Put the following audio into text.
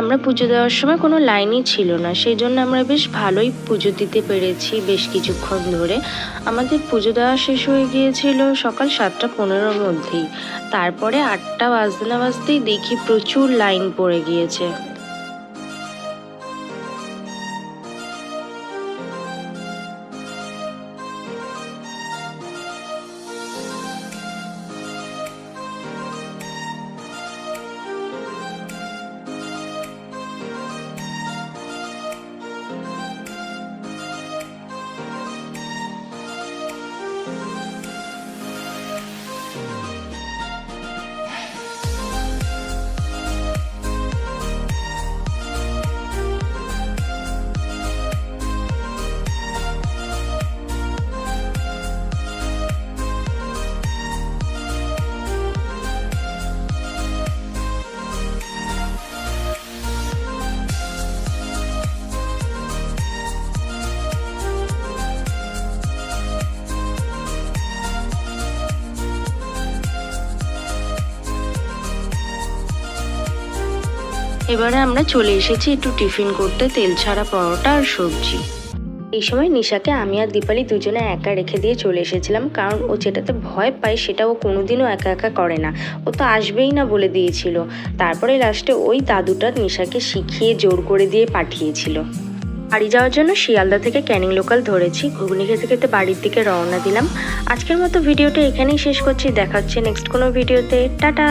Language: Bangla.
আমরা পুজো দেওয়ার সময় কোনো লাইনই ছিল না, সেই জন্য আমরা বেশ ভালোই পুজো দিতে পেরেছি বেশ কিছুক্ষণ ধরে। আমাদের পুজো দেওয়া শেষ হয়ে গিয়েছিল সকাল 7:15-র মধ্যেই। তারপরে 8টা বাজতে না বাজতেই দেখি প্রচুর লাইন পড়ে গিয়েছে। এবারে আমরা চলে এসেছি একটু টিফিন করতে, তেল ছাড়া পরোটা আর সবজি। এই সময় নিশাকে আমি আর দীপালি দুজনে একা রেখে দিয়ে চলে এসেছিলাম, কারণ ও যেটাতে ভয় পায় সেটা ও কোনোদিনও একা একা করে না, ও তো আসবেই না বলে দিয়েছিল। তারপরে লাস্টে ওই দাদুটা নিশাকে শিখিয়ে জোর করে দিয়ে পাঠিয়েছিল। বাড়ি যাওয়ার জন্য শিয়ালদা থেকে ক্যানিং লোকাল ধরেছি, ঘুগনি খেতে খেতে বাড়ির দিকে রওনা দিলাম। আজকের মতো ভিডিওটা এখানেই শেষ করছি, দেখা হচ্ছে নেক্সট কোনো ভিডিওতে। টাটা।